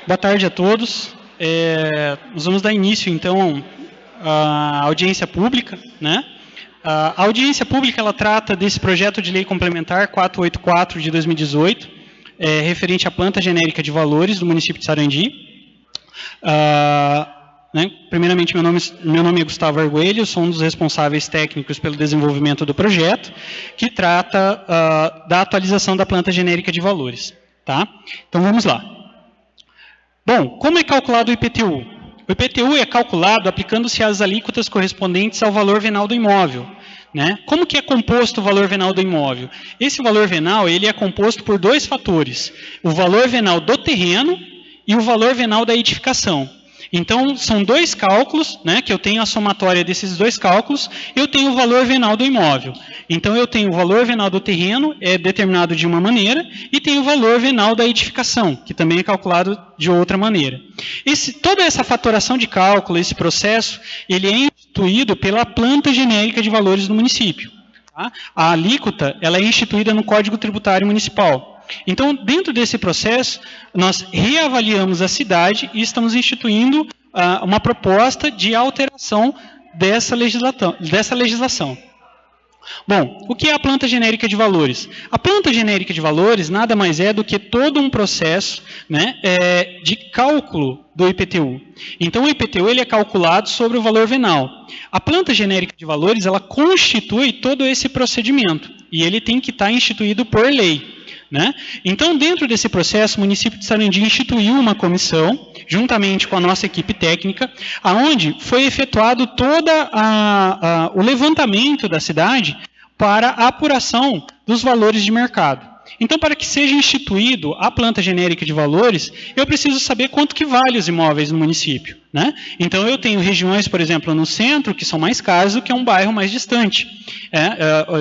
Boa tarde a todos. Nós vamos dar início, então, à audiência pública, né? A audiência pública, ela trata desse projeto de lei complementar 484 de 2018, referente à planta genérica de valores do município de Sarandi. Primeiramente, meu nome é Gustavo Arguelho, sou um dos responsáveis técnicos pelo desenvolvimento do projeto, que trata da atualização da planta genérica de valores. Tá? Então, vamos lá. Bom, como é calculado o IPTU? O IPTU é calculado aplicando-se as alíquotas correspondentes ao valor venal do imóvel. Né? Como que é composto o valor venal do imóvel? Esse valor venal ele é composto por dois fatores. O valor venal do terreno e o valor venal da edificação. Então, são dois cálculos, né, que eu tenho a somatória desses dois cálculos, eu tenho o valor venal do imóvel. Então, eu tenho o valor venal do terreno, é determinado de uma maneira, e tenho o valor venal da edificação, que também é calculado de outra maneira. Toda essa fatoração de cálculo, esse processo, ele é instituído pela planta genérica de valores do município. Tá? A alíquota, ela é instituída no Código Tributário Municipal. Então, dentro desse processo, nós reavaliamos a cidade e estamos instituindo uma proposta de alteração dessa legislação. Bom, o que é a planta genérica de valores? A planta genérica de valores nada mais é do que todo um processo, né, de cálculo do IPTU. Então, o IPTU ele é calculado sobre o valor venal. A planta genérica de valores ela constitui todo esse procedimento e ele tem que estar instituído por lei. Né? Então, dentro desse processo, o município de Sarandi instituiu uma comissão, juntamente com a nossa equipe técnica, onde foi efetuado todo o levantamento da cidade para a apuração dos valores de mercado. Então, para que seja instituído a planta genérica de valores, eu preciso saber quanto que vale os imóveis no município. Né? Então, eu tenho regiões, por exemplo, no centro, que são mais caras do que um bairro mais distante.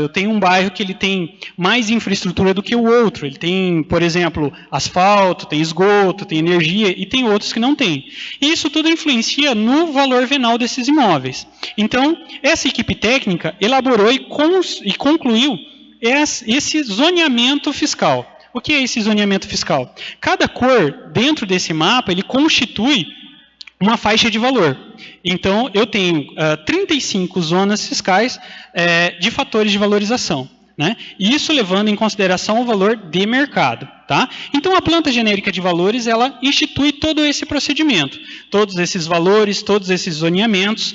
Eu tenho um bairro que ele tem mais infraestrutura do que o outro. Ele tem, por exemplo, asfalto, tem esgoto, tem energia, e tem outros que não tem. E isso tudo influencia no valor venal desses imóveis. Então, essa equipe técnica elaborou e concluiu esse zoneamento fiscal. O que é esse zoneamento fiscal? Cada cor dentro desse mapa, ele constitui uma faixa de valor. Então, eu tenho 35 zonas fiscais de fatores de valorização. Né? Isso levando em consideração o valor de mercado. Tá? Então, a planta genérica de valores, ela institui todo esse procedimento. Todos esses valores, todos esses zoneamentos,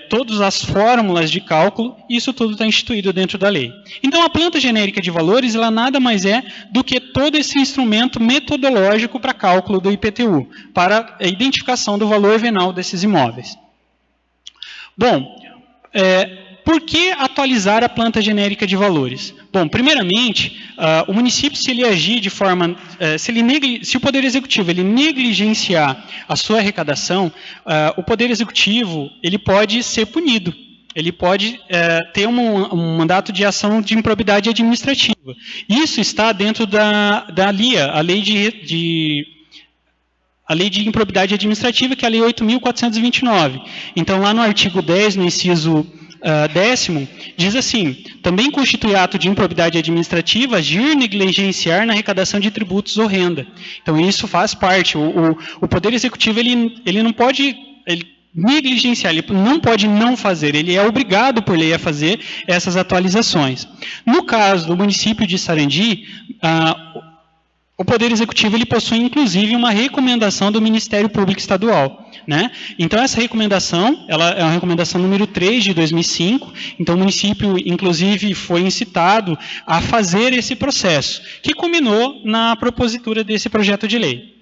todas as fórmulas de cálculo, isso tudo está instituído dentro da lei. Então, a planta genérica de valores, ela nada mais é do que todo esse instrumento metodológico para cálculo do IPTU, para a identificação do valor venal desses imóveis. Bom, por que atualizar a planta genérica de valores? Bom, primeiramente, o município, se ele agir de forma... se o Poder Executivo ele negligenciar a sua arrecadação, o Poder Executivo ele pode ser punido. Ele pode ter um mandato de ação de improbidade administrativa. Isso está dentro da LIA, a Lei de Improbidade Administrativa, que é a Lei 8.429. Então, lá no artigo 10, no inciso 10º, diz assim: também constitui ato de improbidade administrativa agir negligenciar na arrecadação de tributos ou renda. Então, isso faz parte. O Poder Executivo ele não pode negligenciar, ele não pode não fazer, ele é obrigado por lei a fazer essas atualizações. No caso do município de Sarandi, o Poder Executivo ele possui, inclusive, uma recomendação do Ministério Público Estadual. Né? Então, essa recomendação ela é uma recomendação número 3 de 2005. Então, o município, inclusive, foi incitado a fazer esse processo, que culminou na propositura desse projeto de lei.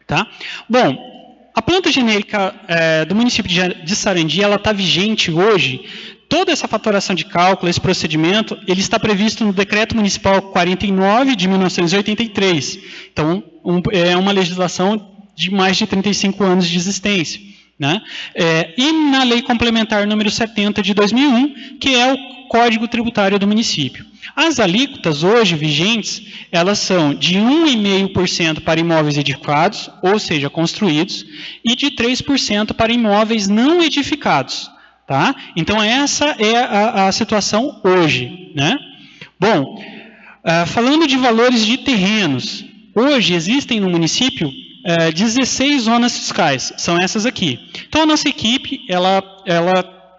Tá? Bom, a planta genérica do município de Sarandi ela está vigente hoje. Toda essa fatoração de cálculo, esse procedimento, ele está previsto no Decreto Municipal 49 de 1983. Então, é uma legislação de mais de 35 anos de existência. Né? E na Lei Complementar número 70 de 2001, que é o Código Tributário do município. As alíquotas hoje vigentes, elas são de 1,5% para imóveis edificados, ou seja, construídos, e de 3% para imóveis não edificados. Tá? Então, essa é a situação hoje. Né? Bom, falando de valores de terrenos, hoje existem no município 16 zonas fiscais, são essas aqui. Então, a nossa equipe, ela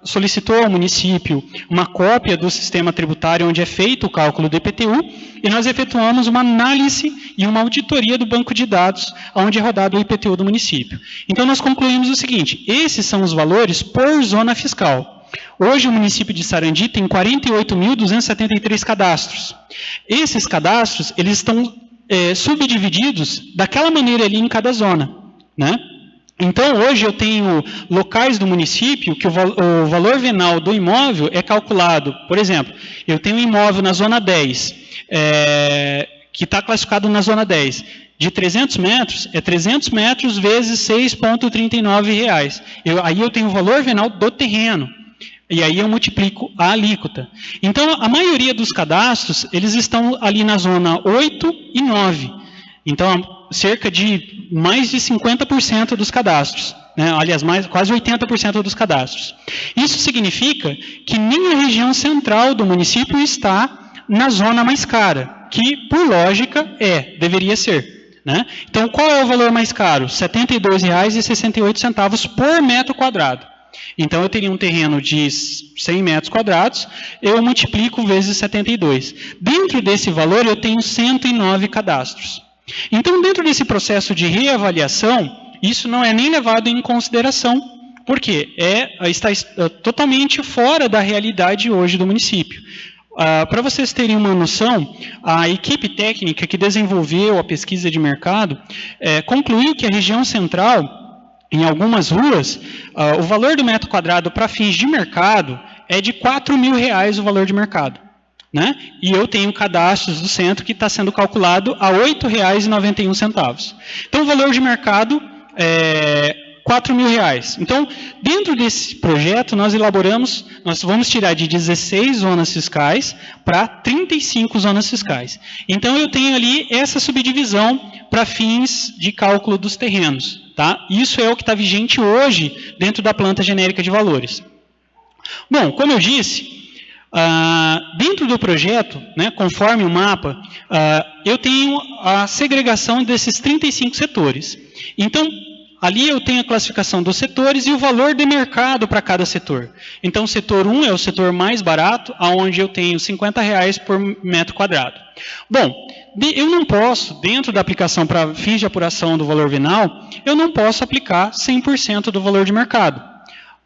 solicitou ao município uma cópia do sistema tributário onde é feito o cálculo do IPTU e nós efetuamos uma análise e uma auditoria do banco de dados onde é rodado o IPTU do município. Então, nós concluímos o seguinte, esses são os valores por zona fiscal. Hoje, o município de Sarandi tem 48.273 cadastros. Esses cadastros, eles estão subdivididos daquela maneira ali em cada zona, né? Então, hoje eu tenho locais do município que o valor venal do imóvel é calculado. Por exemplo, eu tenho um imóvel na zona 10, que está classificado na zona 10, de 300 metros, é 300 metros vezes R$ 6,39. Aí eu tenho o valor venal do terreno. E aí eu multiplico a alíquota. Então, a maioria dos cadastros, eles estão ali na zona 8 e 9. Então, cerca de mais de 50% dos cadastros, né? Aliás, quase 80% dos cadastros. Isso significa que nem a região central do município está na zona mais cara, que, por lógica, deveria ser, né? Então, qual é o valor mais caro? R$ 72,68 por metro quadrado. Então, eu teria um terreno de 100 metros quadrados, eu multiplico vezes 72. Dentro desse valor, eu tenho 109 cadastros. Então, dentro desse processo de reavaliação, isso não é nem levado em consideração, porque está totalmente fora da realidade hoje do município. Para vocês terem uma noção, a equipe técnica que desenvolveu a pesquisa de mercado concluiu que a região central, em algumas ruas, o valor do metro quadrado para fins de mercado é de R$ 4.000 o valor de mercado. Né? E eu tenho cadastros do centro que está sendo calculado a R$ 8,91. Então, o valor de mercado é R$ 4.000. Então, dentro desse projeto, nós vamos tirar de 16 zonas fiscais para 35 zonas fiscais. Então, eu tenho ali essa subdivisão para fins de cálculo dos terrenos. Tá? Isso é o que está vigente hoje dentro da planta genérica de valores. Bom, como eu disse, dentro do projeto, né, conforme o mapa, eu tenho a segregação desses 35 setores. Então, ali eu tenho a classificação dos setores e o valor de mercado para cada setor. Então, o setor 1 é o setor mais barato, onde eu tenho R$ 50 por metro quadrado. Bom, eu não posso, dentro da aplicação para fins de apuração do valor venal, eu não posso aplicar 100% do valor de mercado.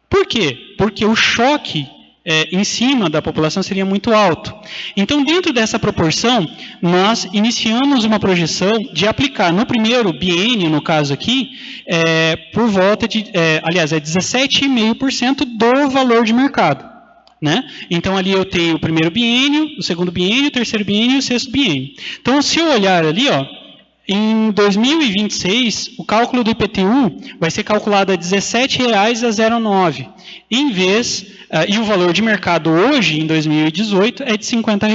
Por quê? Porque o choque em cima da população seria muito alto. Então, dentro dessa proporção, nós iniciamos uma projeção de aplicar no primeiro biênio, no caso aqui, por volta de, aliás, 17,5% do valor de mercado. Né? Então, ali eu tenho o primeiro biênio, o segundo biênio, o terceiro biênio e o sexto biênio. Então, se eu olhar ali, em 2026, o cálculo do IPTU vai ser calculado a R$ 17,09, em vez, e o valor de mercado hoje, em 2018, é de R$ 50.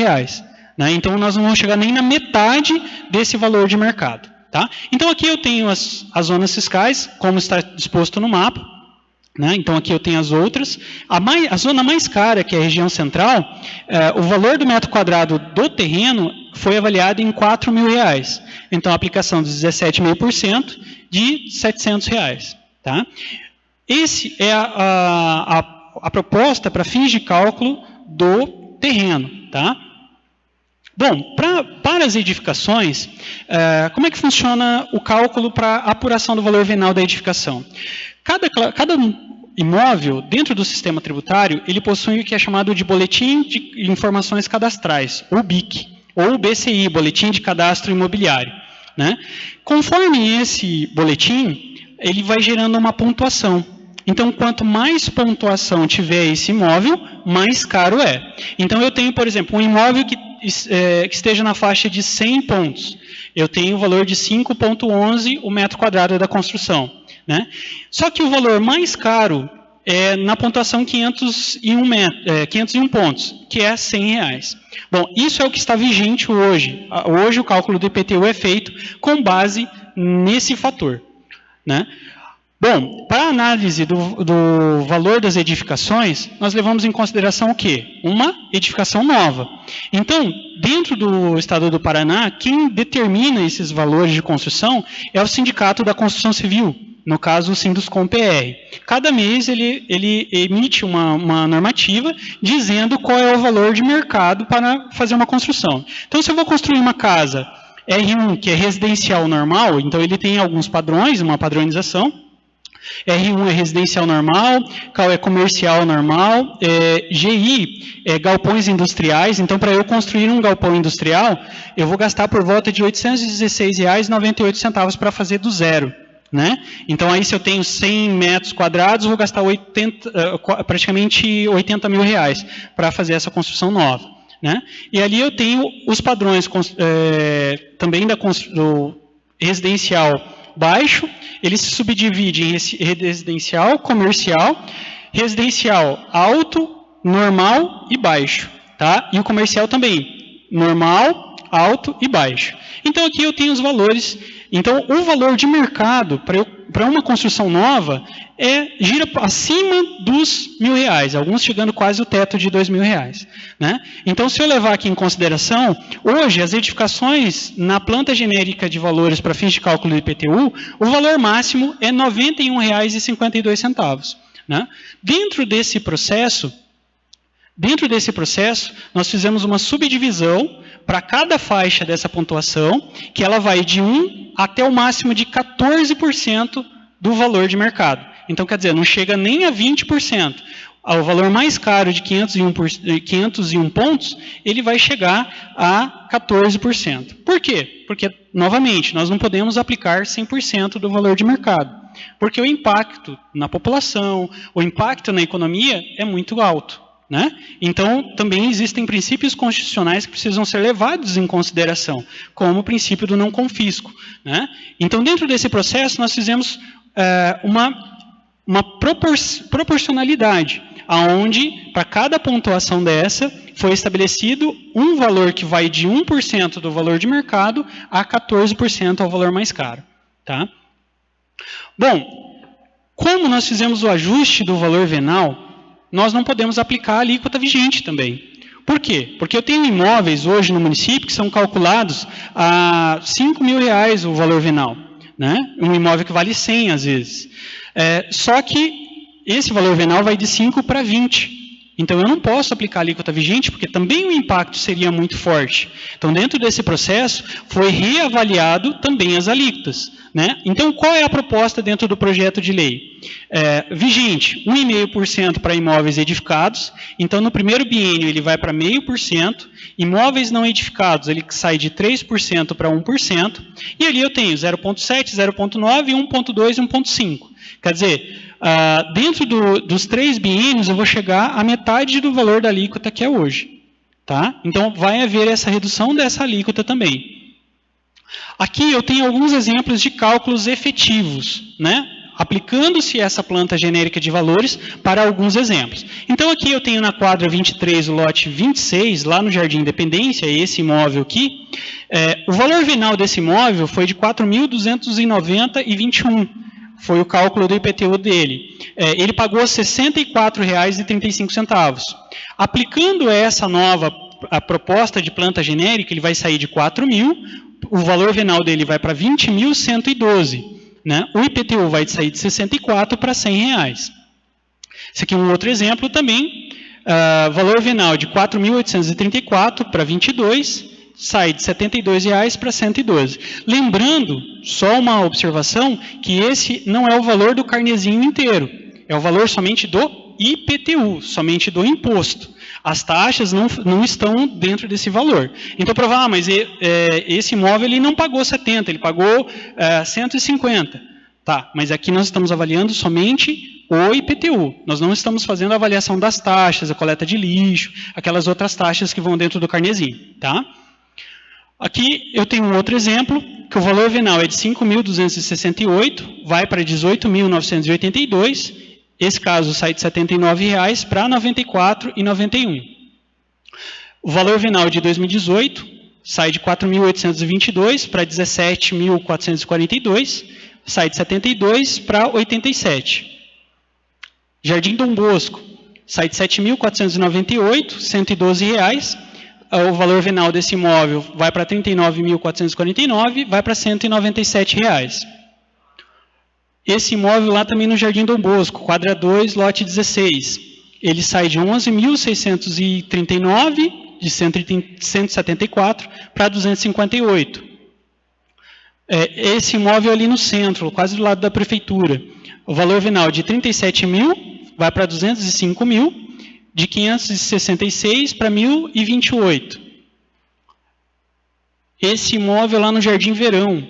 Né? Então, nós não vamos chegar nem na metade desse valor de mercado. Tá? Então, aqui eu tenho as zonas fiscais, como está disposto no mapa. Né? Então, aqui eu tenho as outras. A zona mais cara, que é a região central, o valor do metro quadrado do terreno foi avaliado em R$ 4.000. Então, a aplicação de 17,5% de R$ 700. Tá? Esse é a proposta para fins de cálculo do terreno. Tá? Bom, para as edificações, como é que funciona o cálculo para a apuração do valor venal da edificação? Cada imóvel, dentro do sistema tributário, ele possui o que é chamado de Boletim de Informações Cadastrais, ou BIC, ou BCI, Boletim de Cadastro Imobiliário. Né? Conforme esse boletim, ele vai gerando uma pontuação. Então, quanto mais pontuação tiver esse imóvel, mais caro é. Então, eu tenho, por exemplo, um imóvel que esteja na faixa de 100 pontos. Eu tenho o valor de 5,11 o metro quadrado da construção. Né? Só que o valor mais caro é na pontuação 501 pontos, que é R$ 100. Bom, isso é o que está vigente hoje. Hoje o cálculo do IPTU é feito com base nesse fator. Né? Bom, para a análise do valor das edificações, nós levamos em consideração o quê? Uma edificação nova. Então, dentro do Estado do Paraná, quem determina esses valores de construção é o Sindicato da Construção Civil, no caso o Sinduscom-PR. Cada mês ele emite uma normativa dizendo qual é o valor de mercado para fazer uma construção. Então, se eu vou construir uma casa R1, que é residencial normal, então ele tem alguns padrões, uma padronização. R1 é residencial normal, CAL é comercial normal, GI é galpões industriais. Então, para eu construir um galpão industrial, eu vou gastar por volta de R$ 816,98 para fazer do zero. Né? Então, aí se eu tenho 100 metros quadrados, eu vou gastar praticamente R$80 mil para fazer essa construção nova. Né? E ali eu tenho os padrões também do residencial baixo, ele se subdivide em residencial, comercial, residencial alto, normal e baixo. Tá? E o comercial também, normal, alto e baixo. Então aqui eu tenho os valores. Então o valor de mercado para uma construção nova gira acima dos R$1.000, alguns chegando quase o teto de R$2.000. Né? Então, se eu levar aqui em consideração, hoje as edificações na planta genérica de valores para fins de cálculo do IPTU, o valor máximo é R$ 91,52. Né? Dentro desse processo, nós fizemos uma subdivisão para cada faixa dessa pontuação, que ela vai de 1 até o máximo de 14% do valor de mercado. Então, quer dizer, não chega nem a 20%. O valor mais caro de 501 pontos, ele vai chegar a 14%. Por quê? Porque, novamente, nós não podemos aplicar 100% do valor de mercado. Porque o impacto na população, o impacto na economia é muito alto. Né? Então, também existem princípios constitucionais que precisam ser levados em consideração, como o princípio do não confisco. Né? Então, dentro desse processo, nós fizemos uma proporcionalidade, onde, para cada pontuação dessa, foi estabelecido um valor que vai de 1% do valor de mercado a 14% ao valor mais caro. Tá? Bom, como nós fizemos o ajuste do valor venal, nós não podemos aplicar a alíquota vigente também. Por quê? Porque eu tenho imóveis hoje no município que são calculados a R$5.000 o valor venal. Né? Um imóvel que vale 100 às vezes. Só que esse valor venal vai de 5 para 20. Então, eu não posso aplicar a alíquota vigente, porque também o impacto seria muito forte. Então, dentro desse processo, foi reavaliado também as alíquotas. Né? Então, qual é a proposta dentro do projeto de lei? Vigente, 1,5% para imóveis edificados. Então, no primeiro biênio, ele vai para 0,5%. Imóveis não edificados, ele sai de 3% para 1%. E ali eu tenho 0,7%, 0,9%, 1,2% e 1,5%. Quer dizer, dentro dos 3 biênios, eu vou chegar à metade do valor da alíquota que é hoje. Tá? Então, vai haver essa redução dessa alíquota também. Aqui eu tenho alguns exemplos de cálculos efetivos, né? Aplicando-se essa planta genérica de valores para alguns exemplos. Então, aqui eu tenho na quadra 23, o lote 26, lá no Jardim Independência, esse imóvel aqui. O valor venal desse imóvel foi de R$ 4.290,21. Foi o cálculo do IPTU dele. Ele pagou R$ 64,35. Aplicando essa nova a proposta de planta genérica, ele vai sair de 4.000, o valor venal dele vai para 20.112. Né? O IPTU vai sair de 64 para R$ 100. Esse aqui é um outro exemplo também. Valor venal de 4.834 para 22, sai de R$ 72 para 112. Lembrando, só uma observação, que esse não é o valor do carnezinho inteiro. É o valor somente do IPTU, somente do imposto. As taxas não estão dentro desse valor. Então, provar, mas esse imóvel ele não pagou 70, ele pagou 150. Tá, mas aqui nós estamos avaliando somente o IPTU. Nós não estamos fazendo a avaliação das taxas, a coleta de lixo, aquelas outras taxas que vão dentro do carnezinho. Tá? Aqui eu tenho um outro exemplo, que o valor venal é de 5.268, vai para 18.982. Esse caso sai de R$ 79 para R$ 94,91. O valor venal de 2018 sai de 4.822 para 17.442. sai de 72 para 87. Jardim Dom Bosco, sai de 7.498, R$ 112. O valor venal desse imóvel vai para 39.449, vai para R$ 197. Esse imóvel lá também no Jardim Dom Bosco, quadra 2, lote 16. Ele sai de 11.639, de 174, para 258. Esse imóvel ali no centro, quase do lado da prefeitura. O valor venal de 37.000 vai para 205.000. De 566 para 1.028. Esse imóvel lá no Jardim Verão,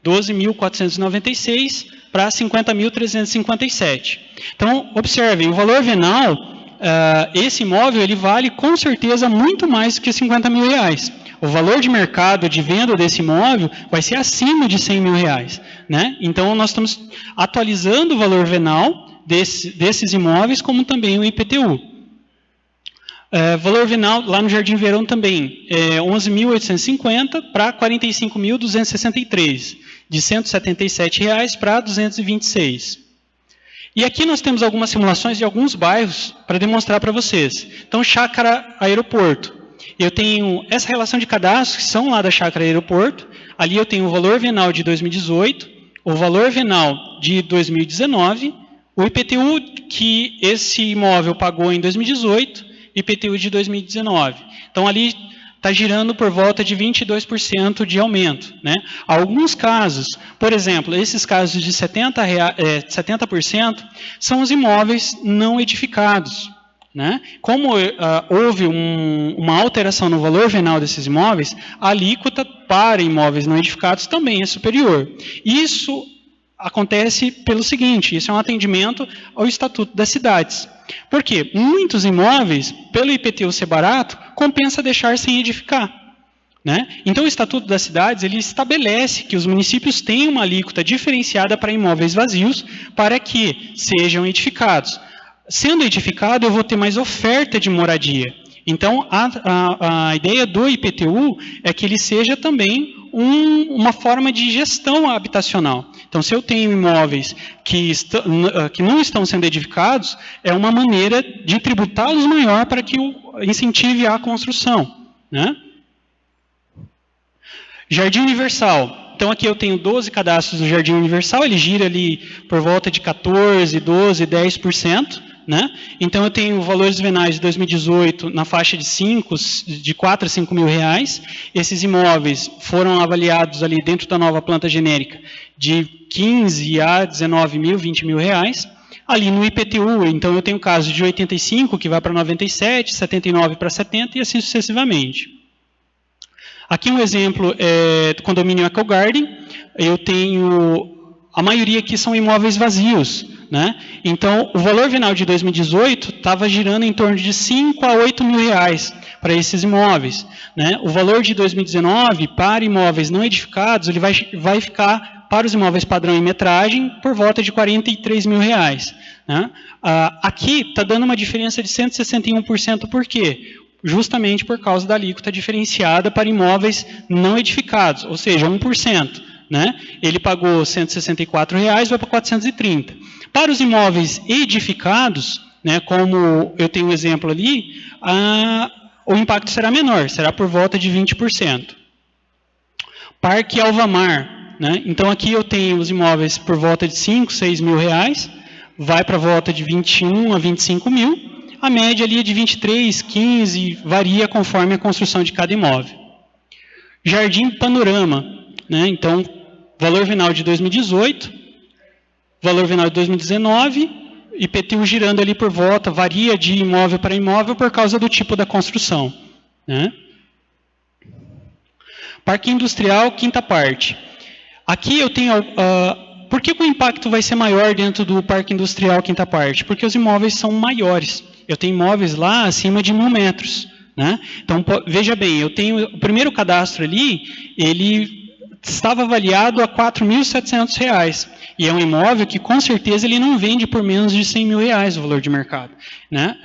12.496 para 50.357. Então, observem, o valor venal, esse imóvel ele vale com certeza muito mais do que R$50 mil. O valor de mercado de venda desse imóvel vai ser acima de R$100 mil. Né? Então, nós estamos atualizando o valor venal desses imóveis, como também o IPTU. Valor venal lá no Jardim Verão também, 11.850 para 45.263, de R$ 177 para 226. E aqui nós temos algumas simulações de alguns bairros para demonstrar para vocês. Então, Chácara Aeroporto. Eu tenho essa relação de cadastros que são lá da Chácara Aeroporto. Ali eu tenho o valor venal de 2018, o valor venal de 2019, o IPTU que esse imóvel pagou em 2018, IPTU de 2019. Então, ali está girando por volta de 22% de aumento. Né? Alguns casos, por exemplo, esses casos de 70% são os imóveis não edificados. Né? Como houve uma alteração no valor venal desses imóveis, a alíquota para imóveis não edificados também é superior. Isso acontece pelo seguinte, isso é um atendimento ao Estatuto das Cidades. Por quê? Muitos imóveis, pelo IPTU ser barato, compensa deixar sem edificar. Né? Então, o Estatuto das Cidades ele estabelece que os municípios têm uma alíquota diferenciada para imóveis vazios para que sejam edificados. Sendo edificado, eu vou ter mais oferta de moradia. Então, a ideia do IPTU é que ele seja também uma forma de gestão habitacional. Então, se eu tenho imóveis que não estão sendo edificados, é uma maneira de tributá-los maior para que incentive a construção. Né? Jardim Universal. Então, aqui eu tenho 12 cadastros do Jardim Universal, ele gira ali por volta de 14%, 12%, 10%. Né? Então, eu tenho valores venais de 2018 na faixa de 4 a 5 mil reais. Esses imóveis foram avaliados ali dentro da nova planta genérica de 15 a 19 mil, 20 mil reais. Ali no IPTU, então, eu tenho casos de 85 que vai para 97, 79 para 70 e assim sucessivamente. Aqui um exemplo do condomínio Eco Garden. Eu tenho... A maioria aqui são imóveis vazios. Né? Então, o valor venal de 2018 estava girando em torno de 5 a 8 mil reais para esses imóveis. Né? O valor de 2019 para imóveis não edificados, ele vai ficar para os imóveis padrão em metragem por volta de 43 mil reais. Né? Aqui está dando uma diferença de 161%, por quê? Justamente por causa da alíquota diferenciada para imóveis não edificados, ou seja, 1%. Né? Ele pagou R$ 164, vai para 430. Para os imóveis edificados, né, como eu tenho um exemplo ali, o impacto será menor, será por volta de 20%. Parque Alvamar. Né? Então, aqui eu tenho os imóveis por volta de 5, 6 mil reais, vai para volta de 21 a 25 mil, a média ali é de 23, 15, varia conforme a construção de cada imóvel. Jardim Panorama. Né? Então, valor venal de 2018, valor venal de 2019, IPTU girando ali por volta, varia de imóvel para imóvel por causa do tipo da construção. Né? Parque Industrial, quinta parte. Aqui eu tenho... por que o impacto vai ser maior dentro do Parque Industrial, quinta parte? Porque os imóveis são maiores. Eu tenho imóveis lá acima de 1.000 metros. Né? Então, veja bem, eu tenho o primeiro cadastro ali, ele estava avaliado a R$ 4.700. E é um imóvel que, com certeza, ele não vende por menos de R$100 mil o valor de mercado. Né?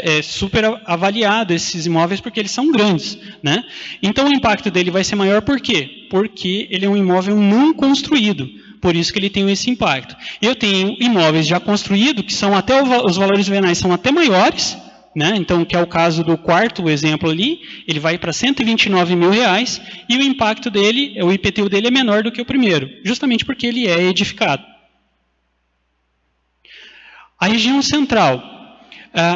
É super avaliado esses imóveis porque eles são grandes. Né? Então, o impacto dele vai ser maior por quê? Porque ele é um imóvel não construído. Por isso que ele tem esse impacto. Eu tenho imóveis já construídos, que são até os valores venais são até maiores, né? Então, que é o caso do quarto exemplo ali, ele vai para R$129 mil, e o impacto dele, o IPTU dele é menor do que o primeiro, justamente porque ele é edificado. A região central.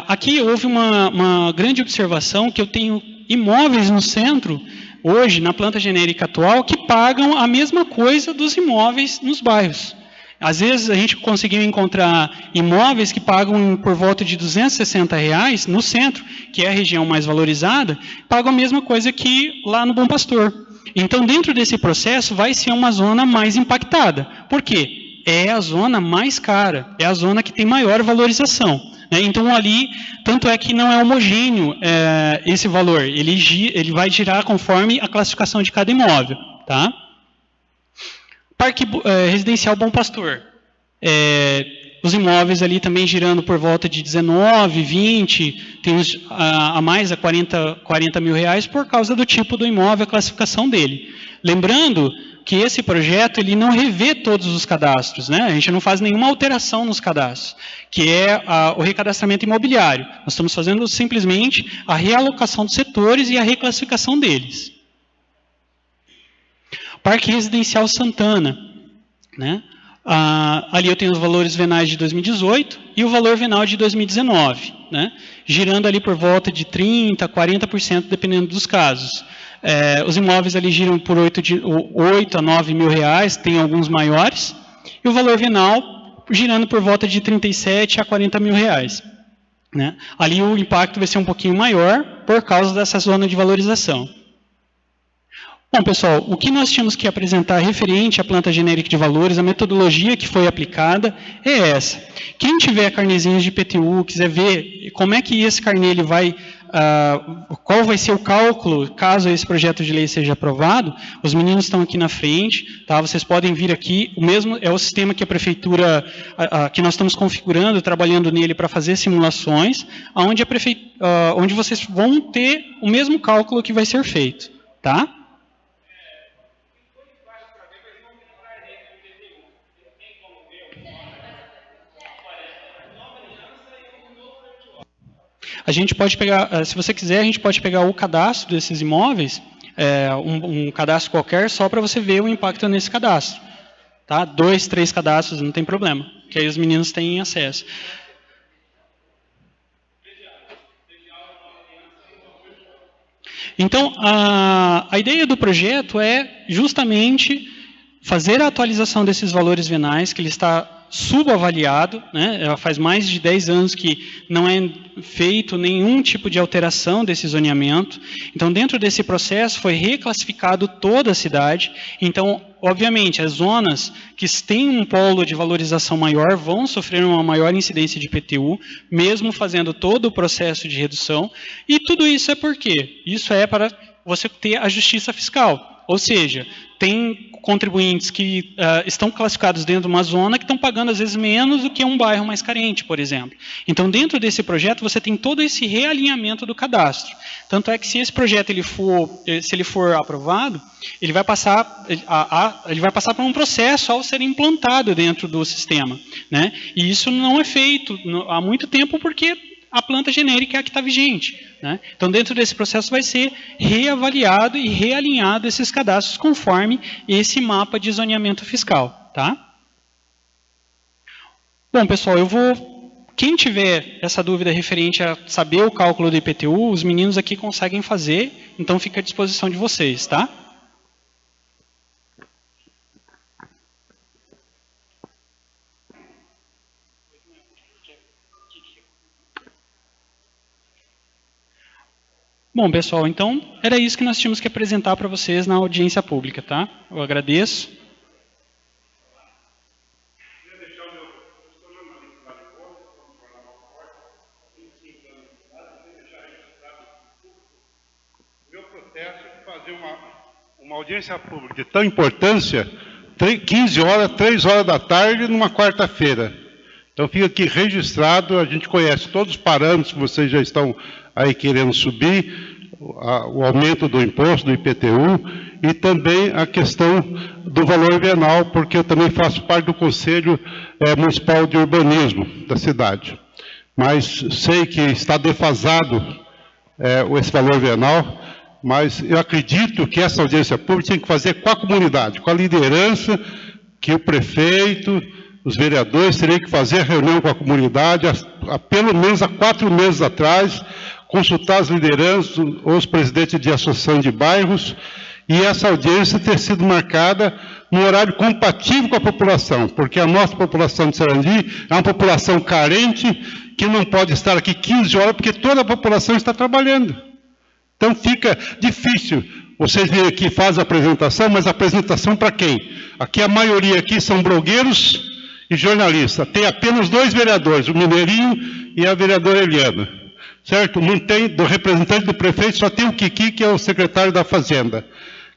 Aqui houve uma grande observação que eu tenho imóveis no centro, hoje, na planta genérica atual, que pagam a mesma coisa dos imóveis nos bairros. Às vezes a gente conseguiu encontrar imóveis que pagam por volta de R$260 no centro, que é a região mais valorizada, pagam a mesma coisa que lá no Bom Pastor. Então, dentro desse processo, vai ser uma zona mais impactada. Por quê? É a zona mais cara, é a zona que tem maior valorização. Então, ali, tanto é que não é homogêneo esse valor, ele vai girar conforme a classificação de cada imóvel. Tá? Parque Residencial Bom Pastor. Os imóveis ali também girando por volta de 19, 20, tem uns a mais a 40 mil reais por causa do tipo do imóvel, a classificação dele. Lembrando que esse projeto ele não revê todos os cadastros, né? A gente não faz nenhuma alteração nos cadastros, que é o recadastramento imobiliário. Nós estamos fazendo simplesmente a realocação dos setores e a reclassificação deles. Parque Residencial Santana, né? Ali eu tenho os valores venais de 2018 e o valor venal de 2019, né? Girando ali por volta de 30%, 40%, dependendo dos casos. Os imóveis ali giram por 8 a 9 mil reais, tem alguns maiores, e o valor venal girando por volta de 37 a 40 mil reais. Né? Ali o impacto vai ser um pouquinho maior por causa dessa zona de valorização. Bom, pessoal, o que nós tínhamos que apresentar referente à planta genérica de valores, a metodologia que foi aplicada é essa. Quem tiver carnezinhos de IPTU, quiser ver como é que esse carnê ele vai, qual vai ser o cálculo, caso esse projeto de lei seja aprovado, os meninos estão aqui na frente, tá? Vocês podem vir aqui, o mesmo é o sistema que a prefeitura, que nós estamos configurando, trabalhando nele para fazer simulações, onde vocês vão ter o mesmo cálculo que vai ser feito, tá? A gente pode pegar, se você quiser, a gente pode pegar o cadastro desses imóveis, um cadastro qualquer, só para você ver o impacto nesse cadastro. Tá? 2, 3 cadastros, não tem problema, que aí os meninos têm acesso. Então, a ideia do projeto é justamente fazer a atualização desses valores venais, que ele está subavaliado, né? Faz mais de 10 anos que não é feito nenhum tipo de alteração desse zoneamento. Então, dentro desse processo, foi reclassificado toda a cidade. Então, obviamente, as zonas que têm um polo de valorização maior vão sofrer uma maior incidência de IPTU, mesmo fazendo todo o processo de redução. E tudo isso é por quê? Isso é para você ter a justiça fiscal. Ou seja, tem contribuintes que estão classificados dentro de uma zona que estão pagando, às vezes, menos do que um bairro mais carente, por exemplo. Então, dentro desse projeto, você tem todo esse realinhamento do cadastro. Tanto é que, se esse projeto se ele for aprovado, ele vai passar por um processo ao ser implantado dentro do sistema. Né? E isso não é feito há muito tempo, porque a planta genérica é a que está vigente. Né? Então, dentro desse processo vai ser reavaliado e realinhado esses cadastros conforme esse mapa de zoneamento fiscal. Tá? Bom, pessoal, quem tiver essa dúvida referente a saber o cálculo do IPTU, os meninos aqui conseguem fazer, então fica à disposição de vocês. Tá? Bom, pessoal, então era isso que nós tínhamos que apresentar para vocês na audiência pública, tá? Eu agradeço. Meu protesto é fazer uma audiência pública de tão importância, 15 horas, 3 horas da tarde, numa quarta-feira. Então fica aqui registrado, a gente conhece todos os parâmetros que vocês já estão aí querendo subir, o aumento do imposto, do IPTU, e também a questão do valor venal, porque eu também faço parte do Conselho Municipal de Urbanismo da cidade. Mas sei que está defasado esse valor venal, mas eu acredito que essa audiência pública tem que fazer com a comunidade, com a liderança, que o prefeito, os vereadores teriam que fazer reunião com a comunidade, pelo menos há 4 meses atrás, consultar as lideranças, os presidentes de associação de bairros, e essa audiência ter sido marcada num horário compatível com a população, porque a nossa população de Sarandi é uma população carente, que não pode estar aqui 15 horas, porque toda a população está trabalhando. Então fica difícil. Vocês vêm aqui e fazem a apresentação, mas a apresentação para quem? Aqui a maioria aqui são blogueiros e jornalistas. Tem apenas 2 vereadores, o Mineirinho e a vereadora Eliana. Certo? Não tem, do representante do prefeito, só tem o Kiki, que é o secretário da Fazenda.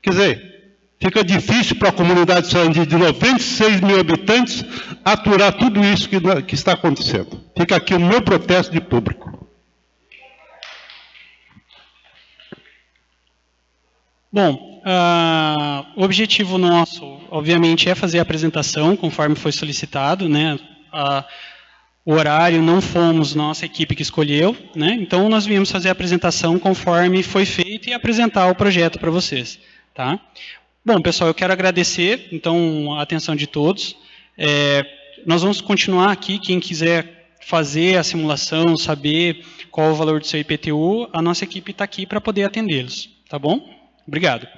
Quer dizer, fica difícil para a comunidade de Sarandi de 96 mil habitantes aturar tudo isso que está acontecendo. Fica aqui o meu protesto de público. Bom, o objetivo nosso, obviamente, é fazer a apresentação, conforme foi solicitado, né? O horário não fomos nossa equipe que escolheu, né? Então nós viemos fazer a apresentação conforme foi feito e apresentar o projeto para vocês, tá? Bom, pessoal, eu quero agradecer, então, a atenção de todos. Nós vamos continuar aqui, quem quiser fazer a simulação, saber qual o valor do seu IPTU, a nossa equipe está aqui para poder atendê-los, tá bom? Obrigado.